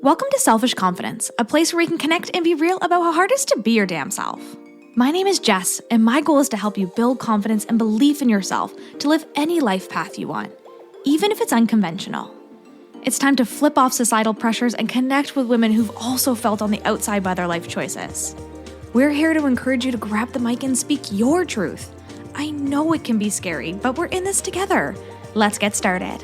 Welcome to Selfish Confidence, a place where we can connect and be real about how hard it is to be your damn self. My name is Jess, and my goal is to help you build confidence and belief in yourself to live any life path you want, even if it's unconventional. It's time to flip off societal pressures and connect with women who've also felt on the outside by their life choices. We're here to encourage you to grab the mic and speak your truth. I know it can be scary, but we're in this together. Let's get started.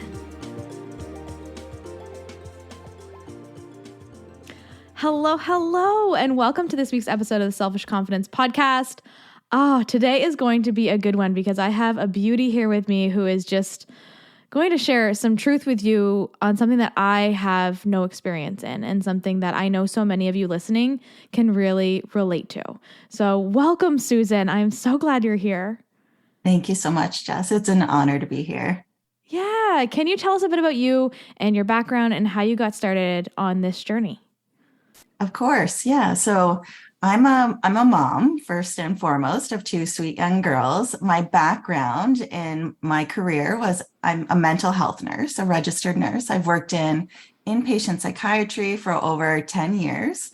Hello, and welcome to this week's episode of the Selfish Confidence Podcast. Today is going to be a good one because I have a beauty here with me who is just going to share some truth with you on something that I have no experience in and something that I know so many of you listening can really relate to. So welcome, Susan. I'm so glad you're here. Thank you so much, Jess. It's an honor to be here. Yeah. Can you tell us a bit about you and your background and how you got started on this journey? Of course. Yeah. So I'm a mom, first and foremost, of two sweet young girls. My background in my career was I'm a mental health nurse, a registered nurse. I've worked in inpatient psychiatry for over 10 years.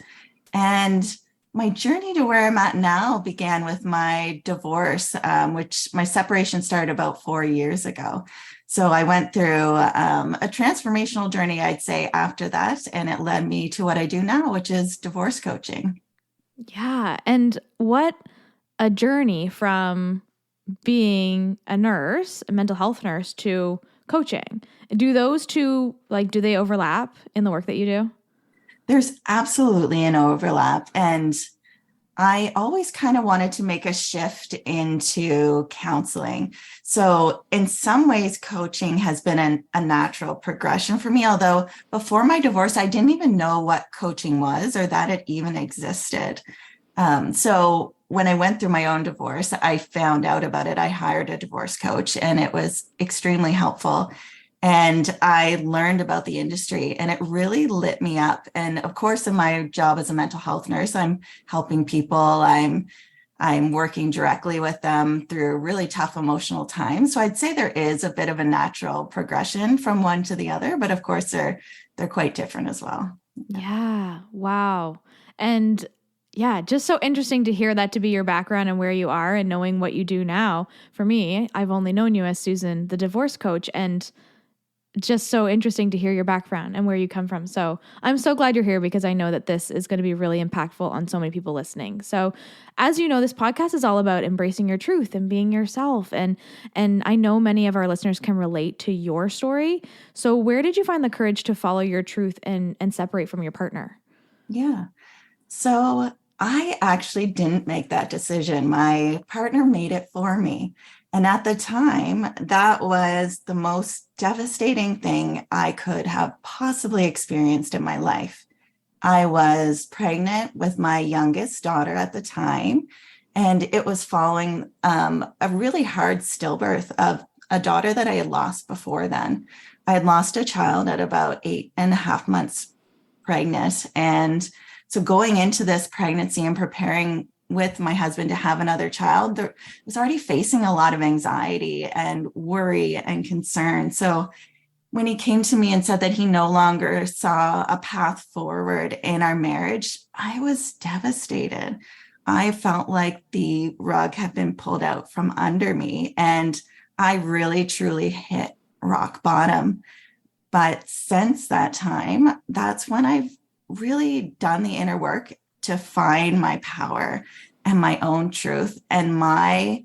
And my journey to where I'm at now began with my divorce, which my separation started about 4 years ago. So I went through a transformational journey, I'd say, after that, and it led me to what I do now, which is divorce coaching. Yeah. And what a journey from being a nurse, a mental health nurse, to coaching. Do those two, do they overlap in the work that you do? There's absolutely an overlap. And I always kind of wanted to make a shift into counseling. So in some ways, coaching has been a natural progression for me. Although before my divorce, I didn't even know what coaching was or that it even existed. So when I went through my own divorce, I found out about it. I hired a divorce coach and it was extremely helpful. And I learned about the industry and it really lit me up. And of course, in my job as a mental health nurse, I'm helping people. I'm working directly with them through really tough emotional times. So I'd say there is a bit of a natural progression from one to the other, but of course they're quite different as well. Yeah. Wow. And yeah, just so interesting to hear that to be your background and where you are and knowing what you do now. For me, I've only known you as Susan, the divorce coach, and just so interesting to hear your background and where you come from. So I'm so glad you're here because I know that this is going to be really impactful on so many people listening. So as you know, this podcast is all about embracing your truth and being yourself. And I know many of our listeners can relate to your story. So where did you find the courage to follow your truth and separate from your partner? Yeah. So I actually didn't make that decision. My partner made it for me. And at the time, that was the most devastating thing I could have possibly experienced in my life. I was pregnant with my youngest daughter at the time, and it was following a really hard stillbirth of a daughter that I had lost before then. I had lost a child at about 8.5 months pregnant. And so going into this pregnancy and preparing with my husband to have another child, there was already facing a lot of anxiety and worry and concern. So when he came to me and said that he no longer saw a path forward in our marriage, I was devastated. I felt like the rug had been pulled out from under me, and I really, truly hit rock bottom. But since that time, that's when I've really done the inner work to find my power and my own truth. And my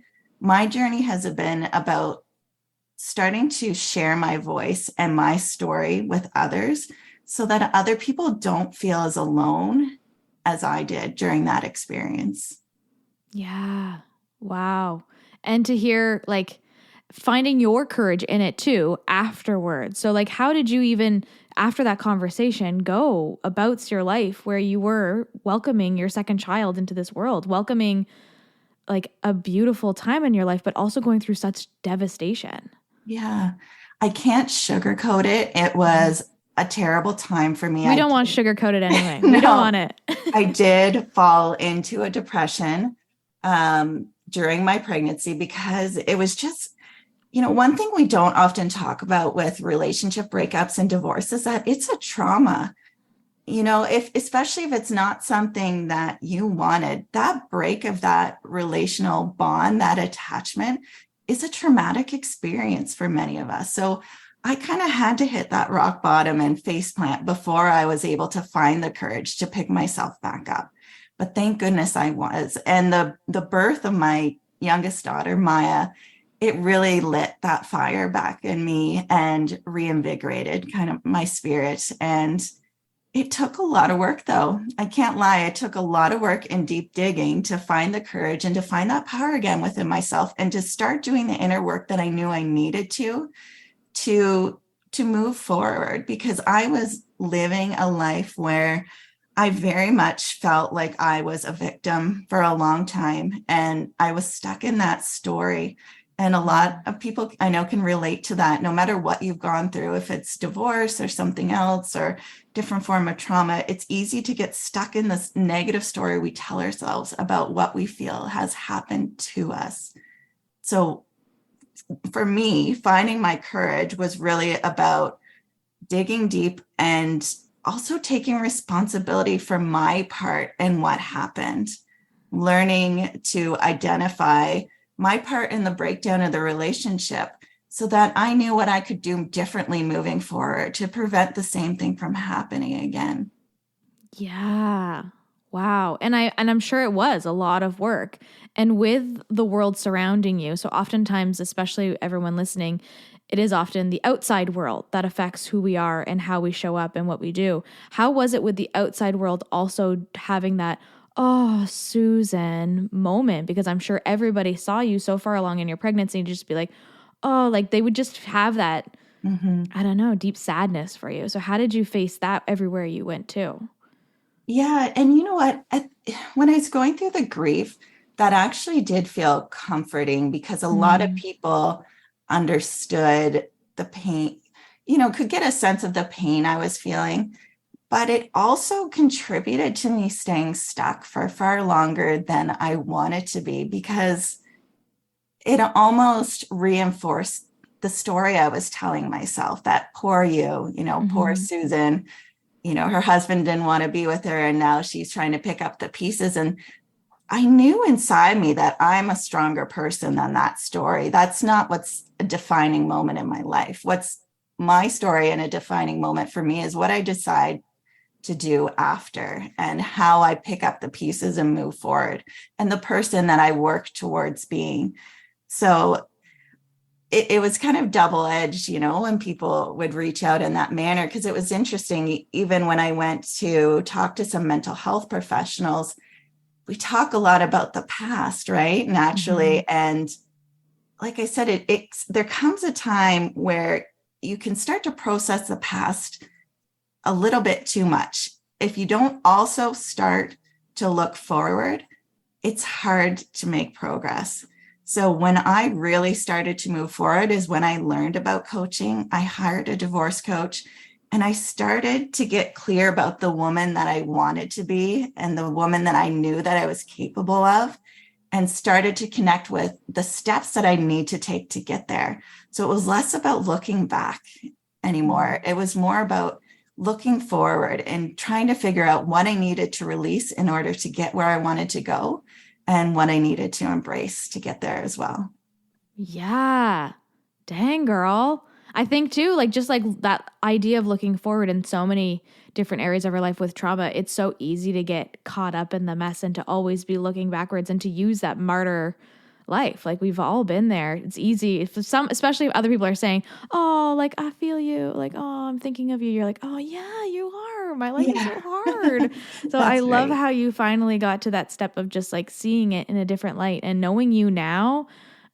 journey has been about starting to share my voice and my story with others so that other people don't feel as alone as I did during that experience. Yeah. Wow. And to hear finding your courage in it too afterwards. So how did you even after that conversation go about your life where you were welcoming your second child into this world, welcoming a beautiful time in your life, but also going through such devastation? Yeah, I can't sugarcoat it. It was a terrible time for me. We don't want to sugarcoat it anyway. No, we don't want it. I did fall into a depression during my pregnancy because it was just, one thing we don't often talk about with relationship breakups and divorce is that it's a trauma. if especially if it's not something that you wanted, that break of that relational bond, that attachment is a traumatic experience for many of us. So I kind of had to hit that rock bottom and faceplant before I was able to find the courage to pick myself back up. But thank goodness I was. And the birth of my youngest daughter, Maya, it really lit that fire back in me and reinvigorated kind of my spirit. And it took a lot of work, though. I can't lie. It took a lot of work and deep digging to find the courage and to find that power again within myself and to start doing the inner work that I knew I needed to move forward, because I was living a life where I very much felt like I was a victim for a long time, and I was stuck in that story. And a lot of people I know can relate to that, no matter what you've gone through, if it's divorce or something else or different form of trauma. It's easy to get stuck in this negative story we tell ourselves about what we feel has happened to us. So for me, finding my courage was really about digging deep and also taking responsibility for my part in what happened, learning to identify my part in the breakdown of the relationship so that I knew what I could do differently moving forward to prevent the same thing from happening again. Yeah. Wow. And I'm sure it was a lot of work. And with the world surrounding you, so oftentimes, especially everyone listening, it is often the outside world that affects who we are and how we show up and what we do. How was it with the outside world also having that, oh, Susan moment? Because I'm sure everybody saw you so far along in your pregnancy and just be like, oh, like they would just have that, Mm-hmm. I don't know, deep sadness for you. So how did you face that everywhere you went to? Yeah. And you know what? When I was going through the grief, that actually did feel comforting because a lot of Mm, people understood the pain, could get a sense of the pain I was feeling. But it also contributed to me staying stuck for far longer than I wanted to be, because it almost reinforced the story I was telling myself, that poor you, poor mm-hmm. Susan, her husband didn't want to be with her and now she's trying to pick up the pieces. And I knew inside me that I'm a stronger person than that story. That's not what's a defining moment in my life. What's my story and a defining moment for me is what I decide to do after and how I pick up the pieces and move forward and the person that I work towards being. So it was kind of double-edged, when people would reach out in that manner, because it was interesting. Even when I went to talk to some mental health professionals, we talk a lot about the past, right? Mm-hmm. Naturally. And like I said, there comes a time where you can start to process the past a little bit too much. If you don't also start to look forward, it's hard to make progress. So when I really started to move forward is when I learned about coaching. I hired a divorce coach and I started to get clear about the woman that I wanted to be and the woman that I knew that I was capable of, and started to connect with the steps that I need to take to get there. So it was less about looking back anymore. It was more about looking forward and trying to figure out what I needed to release in order to get where I wanted to go and what I needed to embrace to get there as well. Yeah. Dang, girl. I think too, like just like that idea of looking forward in so many different areas of our life with trauma, it's so easy to get caught up in the mess and to always be looking backwards and to use that martyr life. Like we've all been there. It's easy. If some, especially if other people are saying, oh, like I feel you, like, oh, I'm thinking of you. You're like, oh, yeah, you are. My life is Yeah, so hard. So I that's love right. how you finally got to that step of just like seeing it in a different light and knowing you now.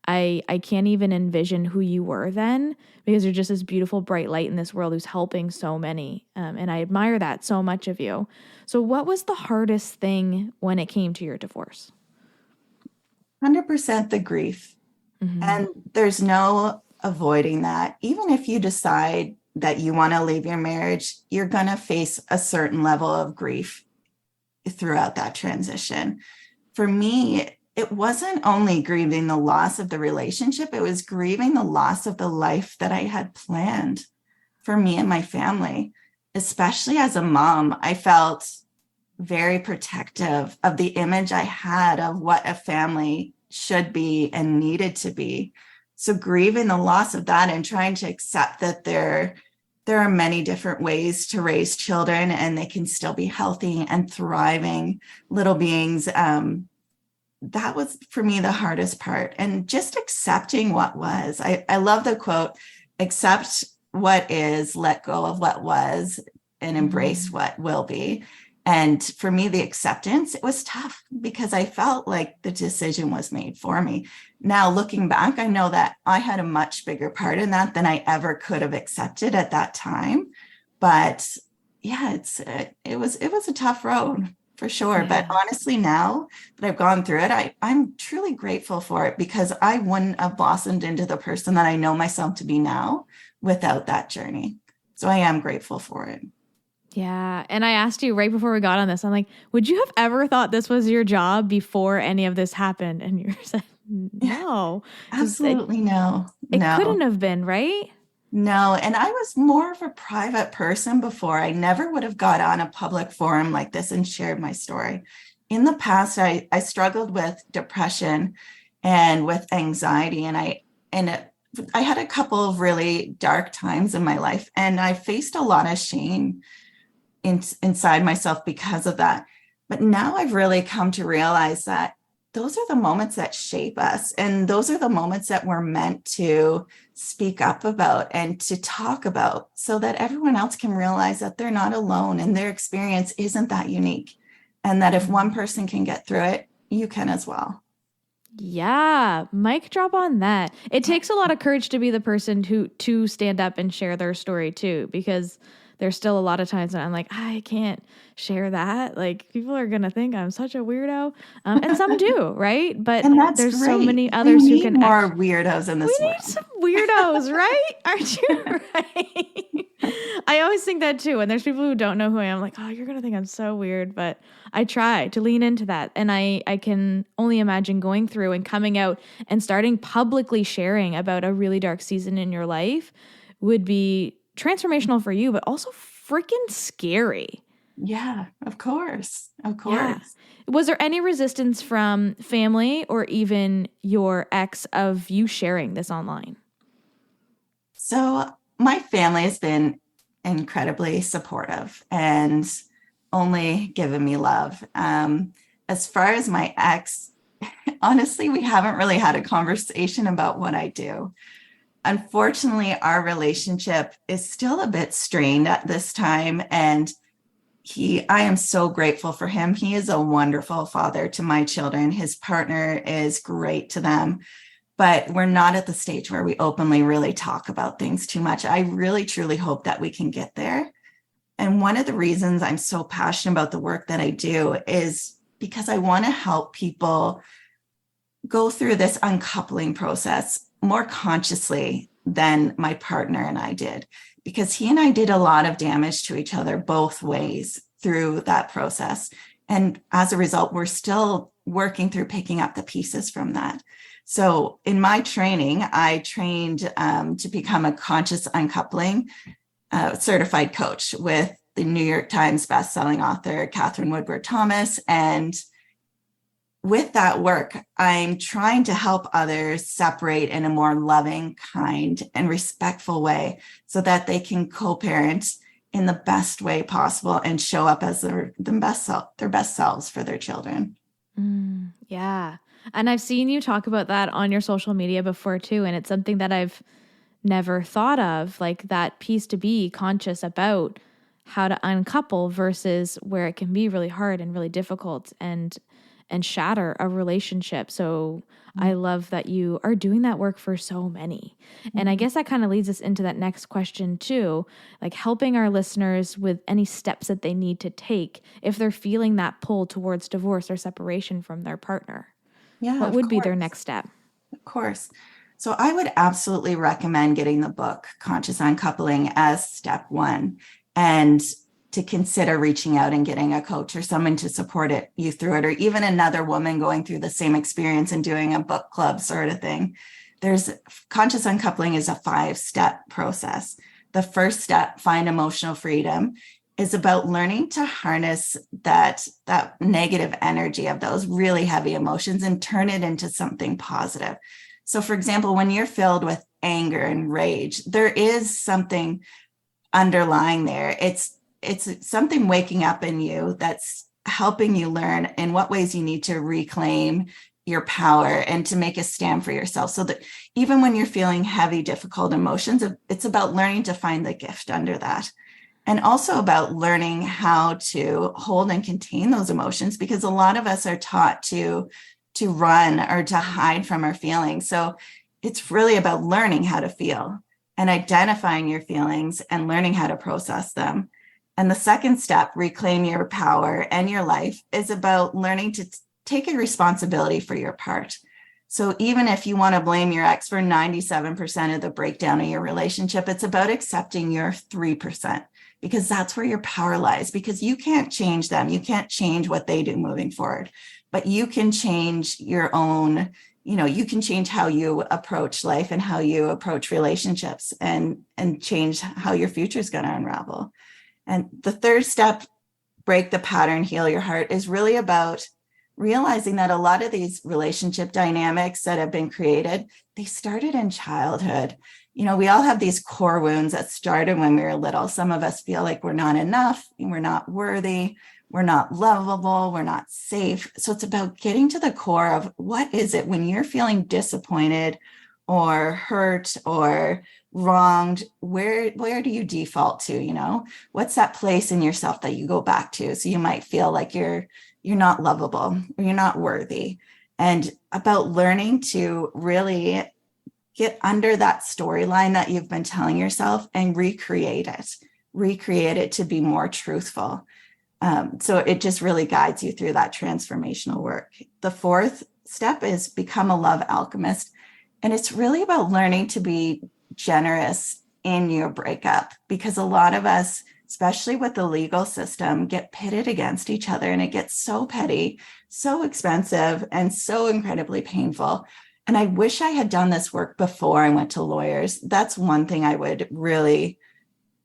I can't even envision who you were then because you're just this beautiful bright light in this world who's helping so many. And I admire that so much of you. So what was the hardest thing when it came to your divorce? 100% the grief. Mm-hmm. And there's no avoiding that. Even if you decide that you want to leave your marriage, you're going to face a certain level of grief throughout that transition. For me, it wasn't only grieving the loss of the relationship, it was grieving the loss of the life that I had planned for me and my family. especially as a mom, I felt very protective of the image I had of what a family should be and needed to be. So grieving the loss of that and trying to accept that there are many different ways to raise children and they can still be healthy and thriving little beings. That was for me the hardest part. And just accepting what was. I love the quote, accept what is, let go of what was, and embrace what will be. And for me, the acceptance, it was tough because I felt like the decision was made for me. Now, looking back, I know that I had a much bigger part in that than I ever could have accepted at that time. But yeah, it was a tough road for sure. Yeah. But honestly, now that I've gone through it, I'm truly grateful for it because I wouldn't have blossomed into the person that I know myself to be now without that journey. So I am grateful for it. Yeah. And I asked you right before we got on this, I'm like, would you have ever thought this was your job before any of this happened? And you said, no. Absolutely no. It No. couldn't have been, right? No. And I was more of a private person before. I never would have got on a public forum like this and shared my story. In the past, I struggled with depression and with anxiety. And I had a couple of really dark times in my life. And I faced a lot of shame inside myself because of that. But now I've really come to realize that those are the moments that shape us. And those are the moments that we're meant to speak up about and to talk about so that everyone else can realize that they're not alone and their experience isn't that unique. And that if one person can get through it, you can as well. Yeah, mic drop on that. It takes a lot of courage to be the person to stand up and share their story too, because there's still a lot of times when I'm like, I can't share that. Like people are going to think I'm such a weirdo. And some do, right? But And that's there's great. so many others we who need can more weirdos in this we world. need some weirdos, right? Aren't you right? I always think that too. And there's people who don't know who I am, like, oh, you're going to think I'm so weird. But I try to lean into that. And I can only imagine going through and coming out and starting publicly sharing about a really dark season in your life would be transformational for you, but also freaking scary. Yeah, of course. Of course. Yeah. Was there any resistance from family or even your ex of you sharing this online? So my family has been incredibly supportive and only given me love. As far as my ex, honestly, we haven't really had a conversation about what I do. Unfortunately, our relationship is still a bit strained at this time. And I am so grateful for him. He is a wonderful father to my children. His partner is great to them, but we're not at the stage where we openly really talk about things too much. I really, truly hope that we can get there. And one of the reasons I'm so passionate about the work that I do is because I want to help people go through this uncoupling process more consciously than my partner and I did, because he and I did a lot of damage to each other both ways through that process. And as a result, we're still working through picking up the pieces from that. So in my training, I trained to become a conscious uncoupling certified coach with the New York Times bestselling author, Catherine Woodward Thomas. And with that work, I'm trying to help others separate in a more loving, kind, and respectful way so that they can co-parent in the best way possible and show up as their best selves for their children. Yeah. And I've seen you talk about that on your social media before too. And it's something that I've never thought of, like that piece to be conscious about how to uncouple versus where it can be really hard and really difficult and shatter a relationship. So I love that you are doing that work for so many. And I guess that kind of leads us into that next question too, like helping our listeners with any steps that they need to take if they're feeling that pull towards divorce or separation from their partner. Yeah, What would be their next step? Of course. So I would absolutely recommend getting the book Conscious Uncoupling as step one, and to consider reaching out and getting a coach or someone to support you through it, or even another woman going through the same experience and doing a book club sort of thing. Conscious uncoupling is a 5-step process. the first step, find emotional freedom, is about learning to harness that negative energy of those really heavy emotions and turn it into something positive. So for example, when you're filled with anger and rage, there is something underlying there. It's something waking up in you that's helping you learn in what ways you need to reclaim your power and to make a stand for yourself. So that even when you're feeling heavy, difficult emotions, it's about learning to find the gift under that. And also about learning how to hold and contain those emotions, because a lot of us are taught to run or to hide from our feelings. So it's really about learning how to feel and identifying your feelings and learning how to process them. And the second step, reclaim your power and your life, is about learning to take a responsibility for your part. So even if you want to blame your ex for 97% of the breakdown of your relationship, it's about accepting your 3%, because that's where your power lies, because you can't change them. You can't change what they do moving forward, but you can change your own, you can change how you approach life and how you approach relationships, and change how your future is going to unravel. And the third step, break the pattern, heal your heart, is really about realizing that a lot of these relationship dynamics that have been created, they started in childhood. We all have these core wounds that started when we were little. Some of us feel like we're not enough, we're not worthy, we're not lovable, we're not safe. So it's about getting to the core of what is it when you're feeling disappointed or hurt or wronged, where do you default to? What's that place in yourself that you go back to? So you might feel like you're not lovable or you're not worthy. And about learning to really get under that storyline that you've been telling yourself and recreate it to be more truthful. So it just really guides you through that transformational work. The fourth step is become a love alchemist. And it's really about learning to be generous in your breakup, because a lot of us, especially with the legal system, get pitted against each other, and it gets so petty, so expensive, and so incredibly painful. And I wish I had done this work before I went to lawyers. That's one thing I would really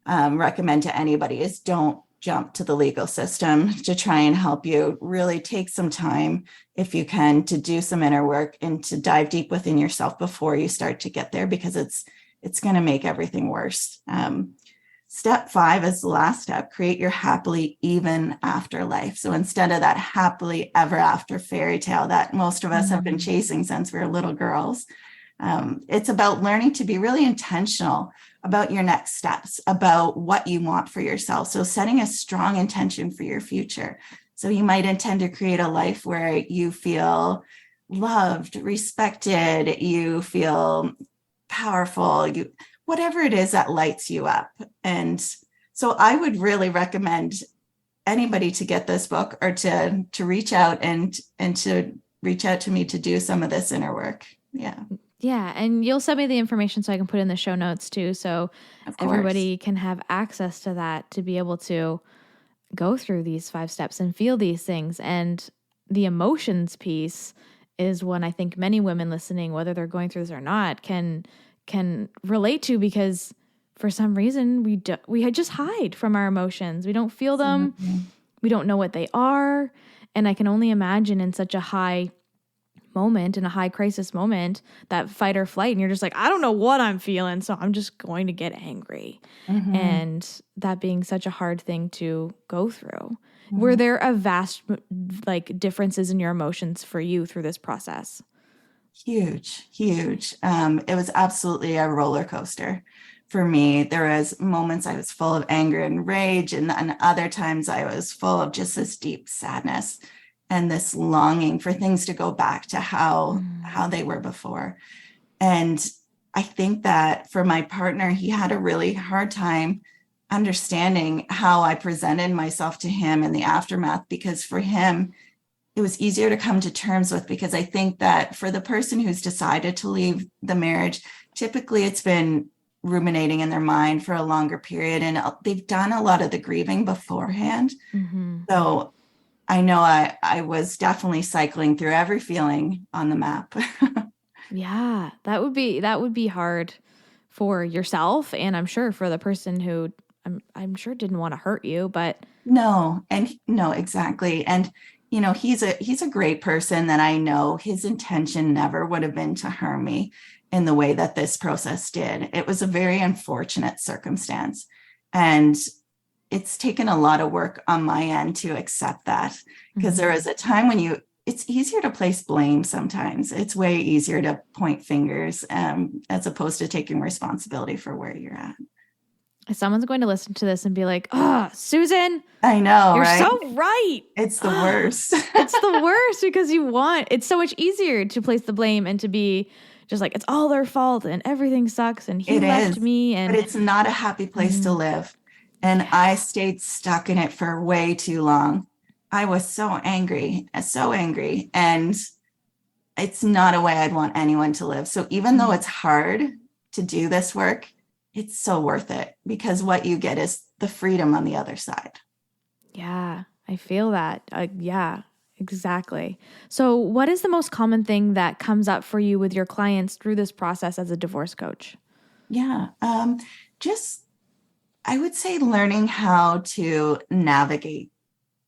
recommend to anybody, is don't jump to the legal system to try and help you. Really take some time, if you can, to do some inner work and to dive deep within yourself before you start to get there, because it's going to make everything worse. Step 5 is the last step, create your happily even after life. So instead of that happily ever after fairy tale that most of us have been chasing since we were little girls, it's about learning to be really intentional about your next steps, about what you want for yourself. So setting a strong intention for your future. So you might intend to create a life where you feel loved, respected, you feel powerful, whatever it is that lights you up. And so I would really recommend anybody to get this book, or to reach out and to reach out to me to do some of this inner work. Yeah. Yeah. And you'll send me the information so I can put in the show notes too. So everybody can have access to that, to be able to go through these 5 steps and feel these things. And the emotions piece is one I think many women listening, whether they're going through this or not, can relate to, because for some reason we just hide from our emotions. We don't feel them. We don't know what they are. And I can only imagine in such a high moment, in a high crisis moment, that fight or flight, and you're just like, I don't know what I'm feeling, so I'm just going to get angry. And that being such a hard thing to go through. Were there a vast differences in your emotions for you through this process? Huge. It was absolutely a roller coaster for me. There was moments I was full of anger and rage, and other times I was full of just this deep sadness and this longing for things to go back to how they were before. And I think that for my partner, he had a really hard time understanding how I presented myself to him in the aftermath, because for him, it was easier to come to terms with, because I think that for the person who's decided to leave the marriage, typically it's been ruminating in their mind for a longer period, and they've done a lot of the grieving beforehand. So I know I was definitely cycling through every feeling on the map. Yeah, that would be hard for yourself, and I'm sure for the person who I'm sure didn't want to hurt you, but No, and no, exactly. And he's a great person that I know his intention never would have been to harm me in the way that this process did. It was a very unfortunate circumstance. And it's taken a lot of work on my end to accept that, because there is a time when it's easier to place blame sometimes. It's way easier to point fingers as opposed to taking responsibility for where you're at. someone's going to listen to this and be like, "Oh, Susan, I know, you're right? so right." It's the worst. It's the worst because it's so much easier to place the blame and to be just like, it's all their fault and everything sucks and he It left is, me. but And it's not a happy place to live. And I stayed stuck in it for way too long. I was so angry, so angry. And it's not a way I'd want anyone to live. So even though it's hard to do this work, it's so worth it, because what you get is the freedom on the other side. yeah, I feel that. Yeah, exactly. So what is the most common thing that comes up for you with your clients through this process as a divorce coach? Yeah. Just, I would say, learning how to navigate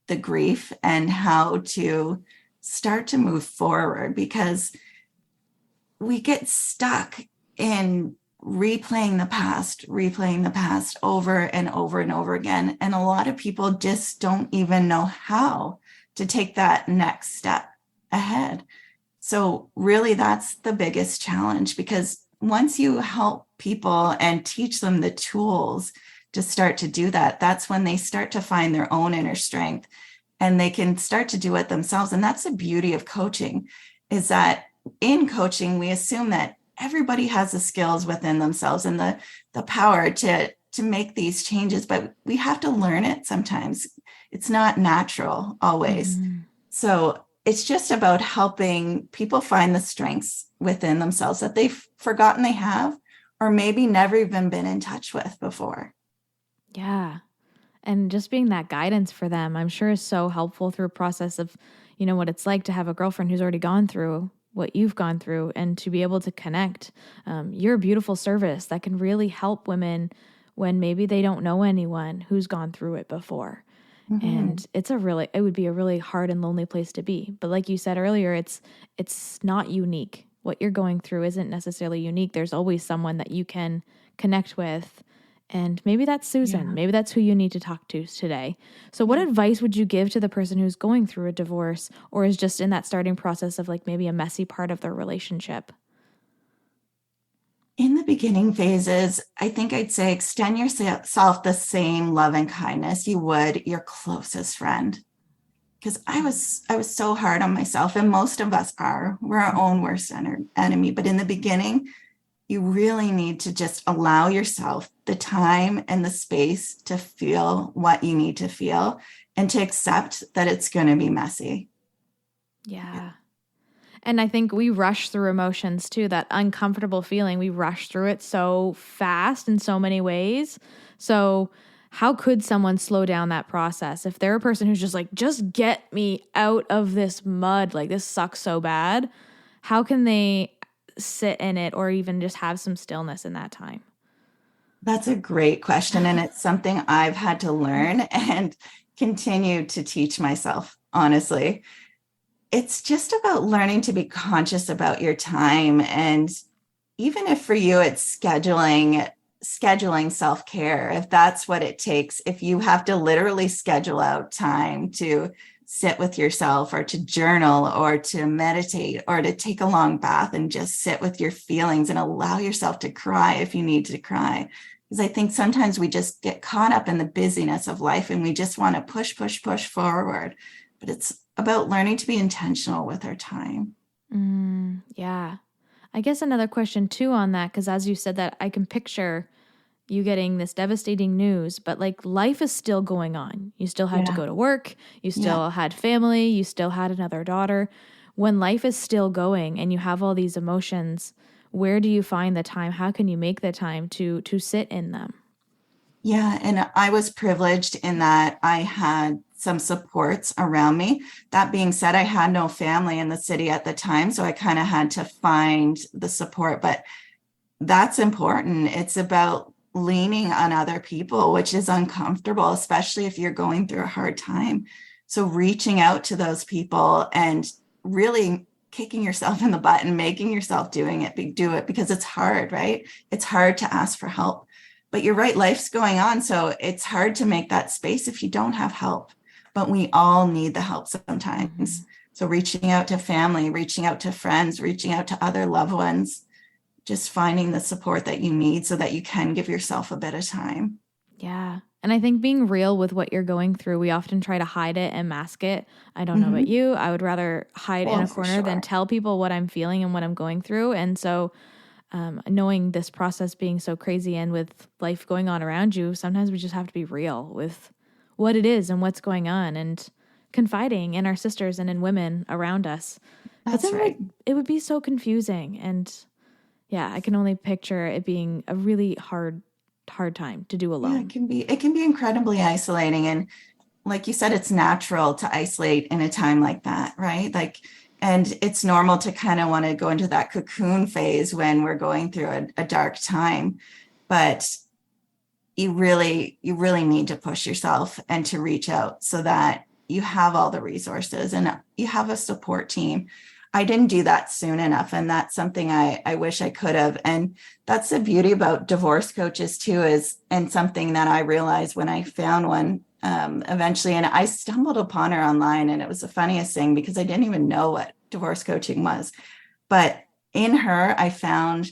the grief and how to start to move forward, because we get stuck in replaying the past over and over and over again. And a lot of people just don't even know how to take that next step ahead. So really, that's the biggest challenge, because once you help people and teach them the tools to start to do that, that's when they start to find their own inner strength and they can start to do it themselves. And that's the beauty of coaching, is that in coaching, we assume that everybody has the skills within themselves and the power to make these changes, but we have to learn it sometimes. It's not natural always. So it's just about helping people find the strengths within themselves that they've forgotten they have, or maybe never even been in touch with before. Yeah. And just being that guidance for them, I'm sure is so helpful through a process of, what it's like to have a girlfriend who's already gone through what you've gone through and to be able to connect. You're a beautiful service that can really help women when maybe they don't know anyone who's gone through it before. Mm-hmm. And it would be a really hard and lonely place to be. But like you said earlier, it's not unique. What you're going through isn't necessarily unique. There's always someone that you can connect with. And maybe that's Susan. Yeah. Maybe that's who you need to talk to today. So what advice would you give to the person who's going through a divorce or is just in that starting process of like maybe a messy part of their relationship? In the beginning phases, I think I'd say extend yourself the same love and kindness you would your closest friend. Because I was so hard on myself, and most of us are. We're our own worst enemy. But in the beginning, you really need to just allow yourself the time and the space to feel what you need to feel and to accept that it's going to be messy. Yeah. And I think we rush through emotions too, that uncomfortable feeling. We rush through it so fast in so many ways. So how could someone slow down that process? If they're a person who's just like, just get me out of this mud, like this sucks so bad, how can they sit in it or even just have some stillness in that time? That's a great question. And it's something I've had to learn and continue to teach myself, honestly. It's just about learning to be conscious about your time. And even if for you, it's scheduling self-care, if that's what it takes, if you have to literally schedule out time to sit with yourself or to journal or to meditate or to take a long bath and just sit with your feelings and allow yourself to cry if you need to cry. Because I think sometimes we just get caught up in the busyness of life and we just want to push forward. But it's about learning to be intentional with our time. Yeah. I guess another question too on that, because as you said that, I can picture you getting this devastating news, but like life is still going on. You still had to go to work. You still had family. You still had another daughter. When life is still going and you have all these emotions, where do you find the time? How can you make the time to sit in them? Yeah, and I was privileged in that I had some supports around me. That being said, I had no family in the city at the time, so I kind of had to find the support. But that's important. It's about leaning on other people, which is uncomfortable, especially if you're going through a hard time. So reaching out to those people and really kicking yourself in the butt and making yourself do it because it's hard, right? It's hard to ask for help. But you're right, life's going on. So it's hard to make that space if you don't have help. But we all need the help sometimes. Mm-hmm. So reaching out to family, reaching out to friends, reaching out to other loved ones, just finding the support that you need so that you can give yourself a bit of time. Yeah. And I think being real with what you're going through, we often try to hide it and mask it. I don't know about you. I would rather hide in a For corner than sure. tell people what I'm feeling and what I'm going through. And so, knowing this process being so crazy and with life going on around you, sometimes we just have to be real with what it is and what's going on and confiding in our sisters and in women around us. Because That's right. it would be so confusing. And yeah, I can only picture it being a really hard time to do Yeah, alone. it can be incredibly isolating. And like you said, it's natural to isolate in a time like that, right? Like, and it's normal to kind of want to go into that cocoon phase when we're going through a dark time. But you really need to push yourself and to reach out so that you have all the resources and you have a support team. I didn't do that soon enough. And that's something I wish I could have. And that's the beauty about divorce coaches too, and something that I realized when I found one eventually, and I stumbled upon her online, and it was the funniest thing because I didn't even know what divorce coaching was. But in her, I found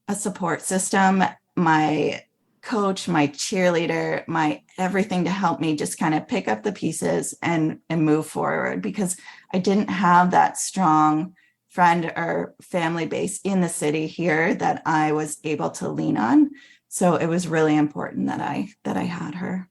a support system, my coach, my cheerleader, my everything to help me just kind of pick up the pieces and move forward, because I didn't have that strong friend or family base in the city here that I was able to lean on. So it was really important that I had her.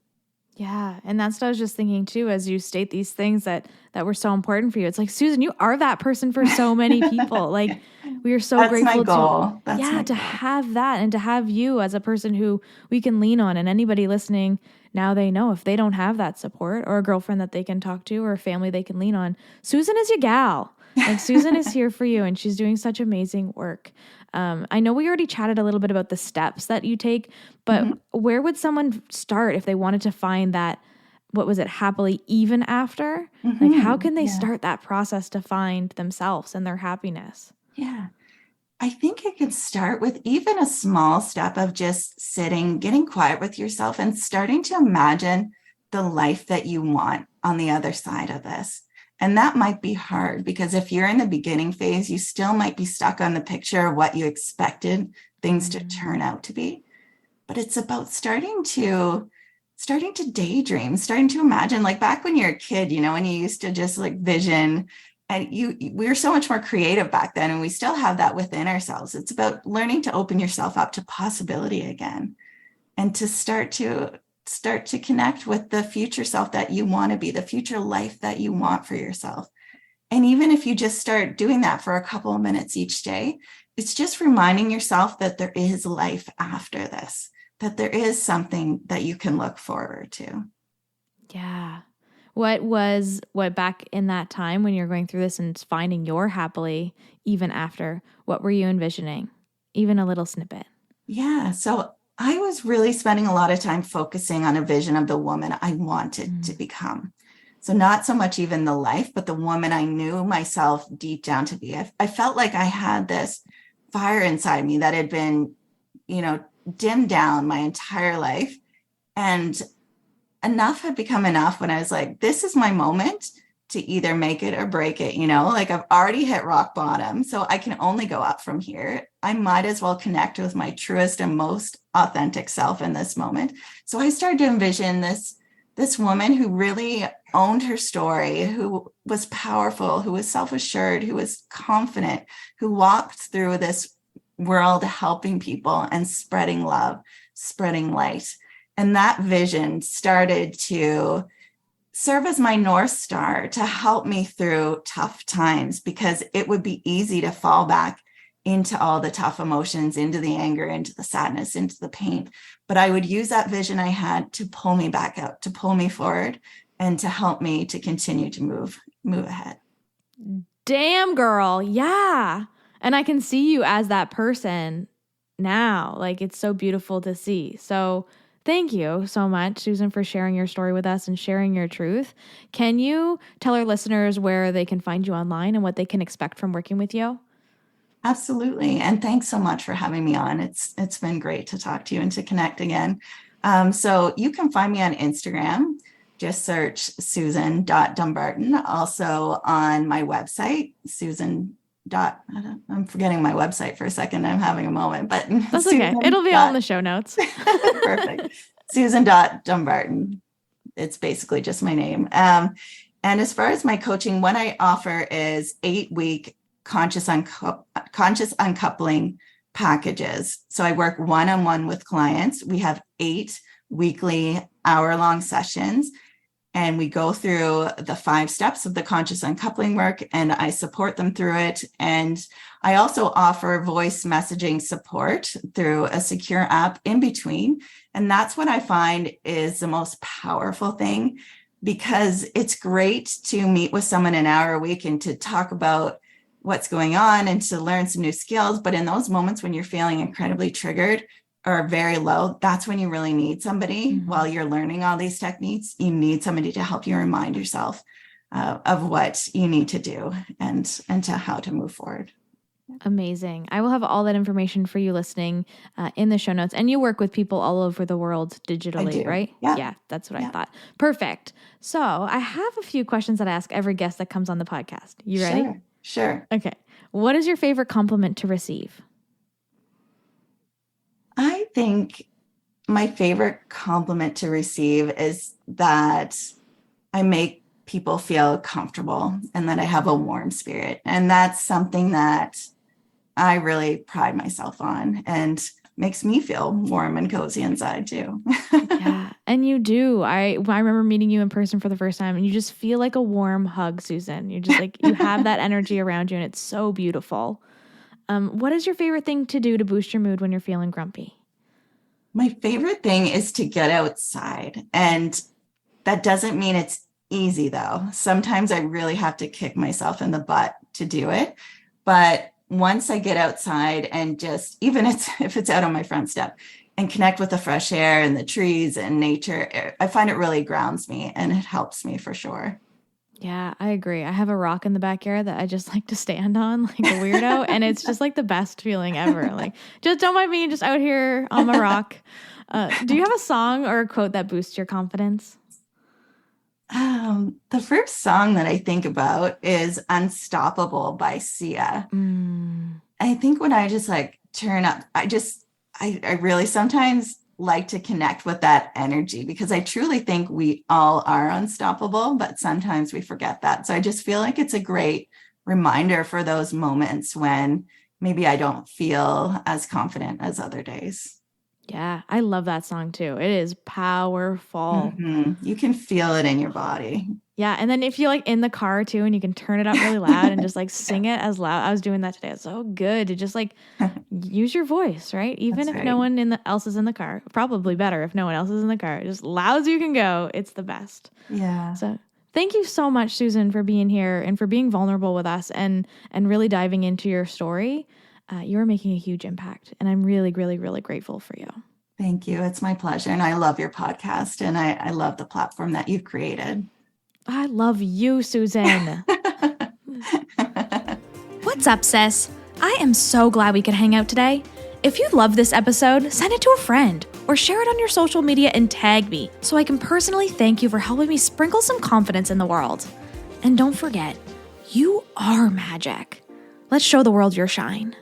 Yeah, and that's what I was just thinking too, as you state these things that were so important for you. It's like, Susan, you are that person for so many people. Like, we are so That's my grateful to, goal. That's yeah, my to goal. have that and to have you as a person who we can lean on. And anybody listening now, they know if they don't have that support or a girlfriend that they can talk to or a family they can lean on, Susan is your gal. Like, Susan is here for you, and she's doing such amazing work. I know we already chatted a little bit about the steps that you take, but Mhm. where would someone start if they wanted to find that, what was it, happily even after? Like, how can they Yeah. start that process to find themselves and their happiness? Yeah. I think it could start with even a small step of just sitting, getting quiet with yourself, and starting to imagine the life that you want on the other side of this. And that might be hard because if you're in the beginning phase, you still might be stuck on the picture of what you expected things to turn out to be. But it's about starting to daydream, starting to imagine, like back when you're a kid, when you used to just like vision, and we were so much more creative back then, and we still have that within ourselves. It's about learning to open yourself up to possibility again, and to start to connect with the future self that you want to be, the future life that you want for yourself. And even if you just start doing that for a couple of minutes each day, it's just reminding yourself that there is life after this, that there is something that you can look forward to. Yeah. What back in that time when you're going through this and finding your happily even after, what were you envisioning? Even a little snippet. Yeah. So I was really spending a lot of time focusing on a vision of the woman I wanted to Mm. become. So not so much even the life, but the woman I knew myself deep down to be. I felt like I had this fire inside me that had been, you know, dimmed down my entire life. And enough had become enough when I was like, this is my moment to either make it or break it, like I've already hit rock bottom, so I can only go up from here. I might as well connect with my truest and most authentic self in this moment. So I started to envision this woman who really owned her story, who was powerful, who was self-assured, who was confident, who walked through this world helping people and spreading love, spreading light. And that vision started to serve as my North Star to help me through tough times, because it would be easy to fall back into all the tough emotions, into the anger, into the sadness, into the pain. But I would use that vision I had to pull me back out, to pull me forward, and to help me to continue to move ahead. Damn, girl. Yeah. And I can see you as that person now. Like, it's so beautiful to see. So thank you so much, Susan, for sharing your story with us and sharing your truth. Can you tell our listeners where they can find you online and what they can expect from working with you? Absolutely. And thanks so much for having me on. It's been great to talk to you and to connect again. So you can find me on Instagram. Just search Susan.Dumbarton. Also on my website, I'm forgetting my website for a second. I'm having a moment, but that's okay. It'll be all in the show notes. Perfect. Susan.Dumbarton. It's basically just my name. And as far as my coaching, what I offer is 8-week conscious uncoupling packages. So I work one-on-one with clients. We have 8 weekly hour-long sessions, and we go through the 5 steps of the conscious uncoupling work, and I support them through it. And I also offer voice messaging support through a secure app in between. And that's what I find is the most powerful thing, because it's great to meet with someone an hour a week and to talk about what's going on and to learn some new skills. But in those moments when you're feeling incredibly triggered or very low, that's when you really need somebody. While you're learning all these techniques, you need somebody to help you remind yourself of what you need to do and to how to move forward. Amazing. I will have all that information for you listening in the show notes. And you work with people all over the world digitally, right? Yeah, that's what I thought. Perfect. So I have a few questions that I ask every guest that comes on the podcast. You ready? Sure. Okay. What is your favorite compliment to receive? I think my favorite compliment to receive is that I make people feel comfortable and that I have a warm spirit. And that's something that I really pride myself on and makes me feel warm and cozy inside too. Yeah, and you do. I remember meeting you in person for the first time, and you just feel like a warm hug, Susan. You're just like, you have that energy around you, and it's so beautiful. What is your favorite thing to do to boost your mood when you're feeling grumpy? My favorite thing is to get outside. And that doesn't mean it's easy, though. Sometimes I really have to kick myself in the butt to do it. But once I get outside and just, even if it's out on my front step, and connect with the fresh air and the trees and nature, I find it really grounds me and it helps me for sure. Yeah, I agree. I have a rock in the backyard that I just like to stand on like a weirdo. And it's just like the best feeling ever. Like, just don't mind me, just out here on my rock. Do you have a song or a quote that boosts your confidence? The first song that I think about is Unstoppable by Sia. I think when I just like turn up, I really sometimes like to connect with that energy, because I truly think we all are unstoppable, but sometimes we forget that. So I just feel like it's a great reminder for those moments when maybe I don't feel as confident as other days. Yeah, I love that song too. It is powerful. You can feel it in your body. Yeah, and then if you're like in the car too, and you can turn it up really loud and just like sing it as loud. I was doing that today. It's so good to just like use your voice, right? Even if no one else is in the car. Probably better if no one else is in the car. Just loud as you can go. It's the best. Yeah. So thank you so much, Susan, for being here and for being vulnerable with us and really diving into your story. You're making a huge impact, and I'm really, really, really grateful for you. Thank you. It's my pleasure. And I love your podcast, and I love the platform that you've created. I love you, Susan. What's up, sis? I am so glad we could hang out today. If you love this episode, send it to a friend or share it on your social media and tag me so I can personally thank you for helping me sprinkle some confidence in the world. And don't forget, you are magic. Let's show the world your shine.